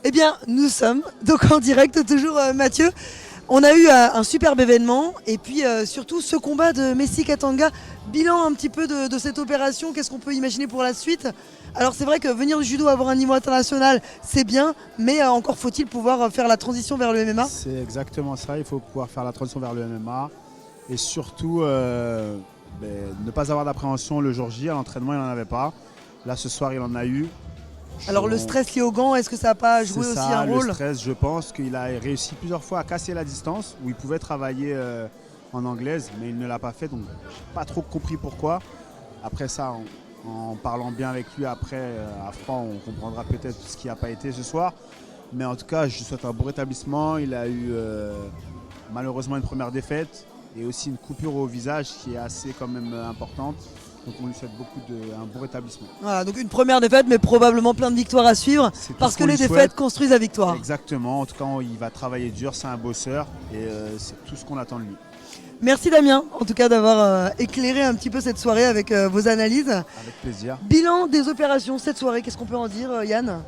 Eh bien, nous sommes donc en direct, toujours Mathieu. On a eu un superbe événement et puis surtout ce combat de Messi Katanga. Bilan un petit peu de cette opération, qu'est-ce qu'on peut imaginer pour la suite? Alors c'est vrai que venir du judo, avoir un niveau international, c'est bien, mais encore faut-il pouvoir faire la transition vers le MMA. C'est exactement ça, il faut pouvoir faire la transition vers le MMA et surtout ne pas avoir d'appréhension le jour J. À l'entraînement, il n'en avait pas. Là, ce soir, il en a eu. Alors le stress lié au gant, est-ce que ça n'a pas joué aussi un rôle? Le stress, je pense qu'il a réussi plusieurs fois à casser la distance où il pouvait travailler en anglaise, mais il ne l'a pas fait, donc je n'ai pas trop compris pourquoi. Après ça, en parlant bien avec lui après, à froid, on comprendra peut-être ce qui n'a pas été ce soir. Mais en tout cas, je lui souhaite un bon rétablissement. Il a eu malheureusement une première défaite et aussi une coupure au visage qui est assez quand même importante. Donc on lui souhaite un bon rétablissement. Voilà, donc une première défaite, mais probablement plein de victoires à suivre, parce que les défaites construisent la victoire. Exactement, en tout cas il va travailler dur, c'est un bosseur et c'est tout ce qu'on attend de lui. Merci Damien, en tout cas d'avoir éclairé un petit peu cette soirée avec vos analyses. Avec plaisir. Bilan des opérations cette soirée, qu'est-ce qu'on peut en dire Yann?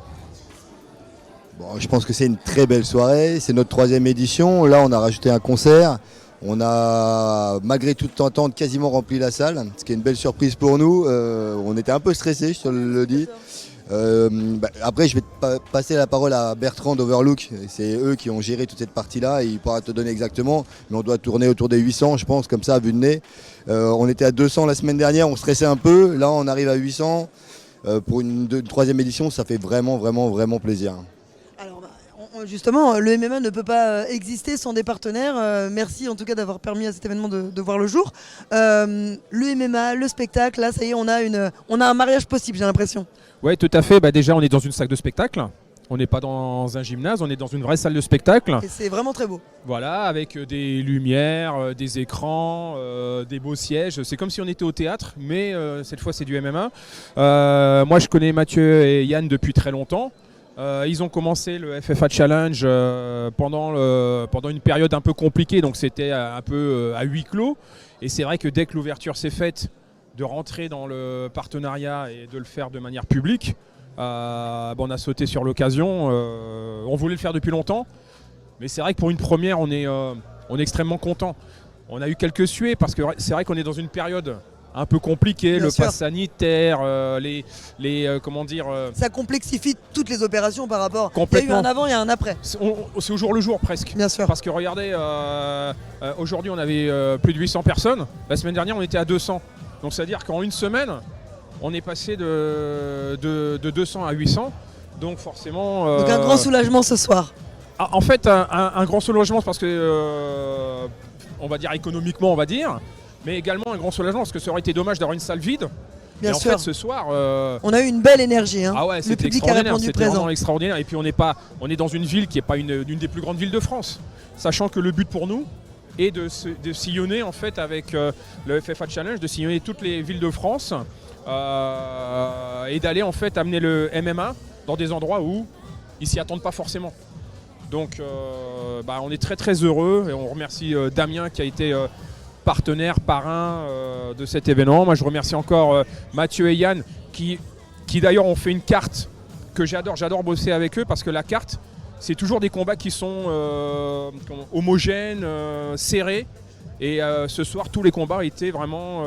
Bon, je pense que c'est une très belle soirée, c'est notre 3e édition. Là on a rajouté un concert. On a, malgré toute attente, quasiment rempli la salle, ce qui est une belle surprise pour nous. On était un peu stressés, je te le dis. Après, je vais passer la parole à Bertrand d'Overlook. C'est eux qui ont géré toute cette partie-là et il pourra te donner exactement. Mais on doit tourner autour des 800, je pense, comme ça, à vue de nez. On était à 200 la semaine dernière, on stressait un peu. Là, on arrive à 800. Pour une 3e édition, ça fait vraiment, vraiment, vraiment plaisir. Justement, le MMA ne peut pas exister sans des partenaires. Merci en tout cas d'avoir permis à cet événement de voir le jour. Le MMA, le spectacle, là ça y est, on a un mariage possible, j'ai l'impression. Oui, tout à fait. Déjà, on est dans une salle de spectacle. On n'est pas dans un gymnase, on est dans une vraie salle de spectacle. Et c'est vraiment très beau. Voilà, avec des lumières, des écrans, des beaux sièges. C'est comme si on était au théâtre, mais cette fois c'est du MMA. Moi je connais Mathieu et Yann depuis très longtemps. Ils ont commencé le FFA Challenge pendant une période un peu compliquée, donc c'était un peu à huis clos. Et c'est vrai que dès que l'ouverture s'est faite, de rentrer dans le partenariat et de le faire de manière publique, on a sauté sur l'occasion. On voulait le faire depuis longtemps, mais c'est vrai que pour une première, on est extrêmement content. On a eu quelques suées parce que c'est vrai qu'on est dans une période un peu compliqué, le pass sanitaire, comment dire... Ça complexifie toutes les opérations par rapport... Complètement. Il y a eu un avant et un après. C'est au jour le jour presque. Bien sûr. Parce que regardez, aujourd'hui on avait plus de 800 personnes. La semaine dernière on était à 200. Donc c'est-à-dire qu'en une semaine, on est passé de 200 à 800. Donc forcément... Donc un grand soulagement ce soir. En fait, un grand soulagement parce que, on va dire économiquement, on va dire... mais également un grand soulagement parce que ça aurait été dommage d'avoir une salle vide. Bien sûr. En fait, ce soir, on a eu une belle énergie. Hein. Ah ouais, le public a répondu c'était présent. Vraiment extraordinaire. Et puis on est dans une ville qui n'est pas une des plus grandes villes de France, sachant que le but pour nous est de sillonner en fait avec le FFA Challenge, de sillonner toutes les villes de France et d'aller en fait amener le MMA dans des endroits où ils s'y attendent pas forcément. Donc, on est très très heureux et on remercie Damien qui a été partenaire, parrain de cet événement. Moi je remercie encore Mathieu et Yann qui d'ailleurs ont fait une carte que j'adore bosser avec eux parce que la carte c'est toujours des combats qui sont homogènes, serrés et ce soir tous les combats étaient vraiment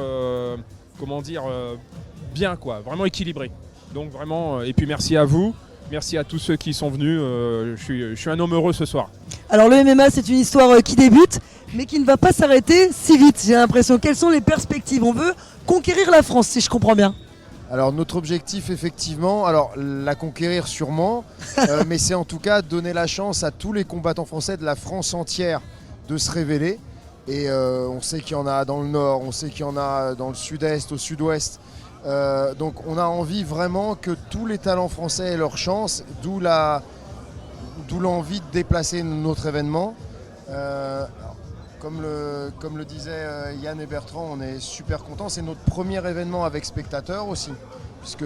bien quoi, vraiment équilibrés. Donc vraiment, et puis merci à vous. Merci à tous ceux qui sont venus, je suis un homme heureux ce soir. Alors le MMA c'est une histoire qui débute mais qui ne va pas s'arrêter si vite, j'ai l'impression. Quelles sont les perspectives? On veut conquérir la France si je comprends bien. Alors notre objectif effectivement, alors la conquérir sûrement, mais c'est en tout cas donner la chance à tous les combattants français de la France entière de se révéler. Et on sait qu'il y en a dans le nord, on sait qu'il y en a dans le sud-est, au sud-ouest. Donc on a envie vraiment que tous les talents français aient leur chance, d'où l'envie de déplacer notre événement. Comme le disaient Yann et Bertrand, on est super contents. C'est notre premier événement avec spectateurs aussi, puisque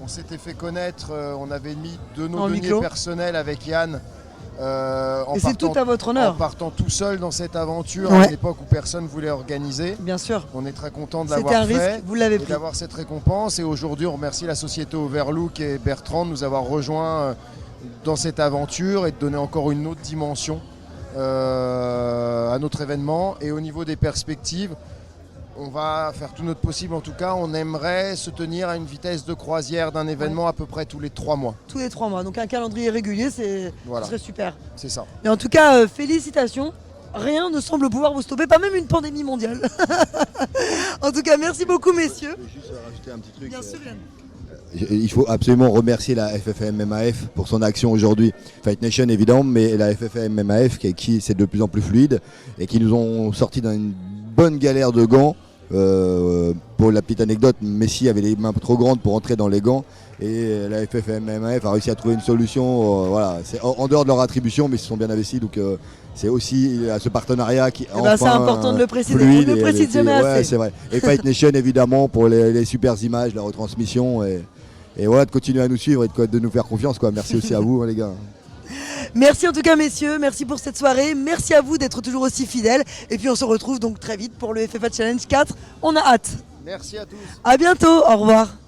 on s'était fait connaître, on avait mis de nos deniers personnels avec Yann. Et c'est tout à votre honneur. En partant tout seul dans cette aventure à une époque où personne ne voulait organiser. Bien sûr. On est très content de l'avoir fait. C'était un risque, vous l'avez pris. D'avoir cette récompense. Et aujourd'hui, on remercie la société Overlook et Bertrand de nous avoir rejoints dans cette aventure et de donner encore une autre dimension à notre événement. Et au niveau des perspectives, on va faire tout notre possible. En tout cas, on aimerait se tenir à une vitesse de croisière d'un événement à peu près tous les 3 mois. Tous les 3 mois. Donc un calendrier régulier, Voilà. ce serait super. C'est ça. Et en tout cas, félicitations. Rien ne semble pouvoir vous stopper, pas même une pandémie mondiale. En tout cas, merci beaucoup, messieurs. Je veux juste rajouter un petit truc. Bien sûr, Yann. Il faut absolument remercier la FFM-MAF pour son action aujourd'hui. Fight Nation évidemment, mais la FFM-MAF qui c'est de plus en plus fluide et qui nous ont sorti d'une bonne galère de gants. Pour la petite anecdote, Messi avait les mains trop grandes pour entrer dans les gants et la FFM-MAF a réussi à trouver une solution. Voilà, c'est en dehors de leur attribution, mais ils se sont bien investis. Donc c'est aussi à ce partenariat qui c'est important de le préciser. fluide On ne le précise jamais ouais, assez. c'est vrai. Et Fight Nation évidemment pour les super images, la retransmission et voilà, de continuer à nous suivre et de nous faire confiance, quoi. Merci aussi à vous, hein, les gars. Merci en tout cas, messieurs. Merci pour cette soirée. Merci à vous d'être toujours aussi fidèles. Et puis on se retrouve donc très vite pour le FFA Challenge 4. On a hâte. Merci à tous. À bientôt. Au revoir.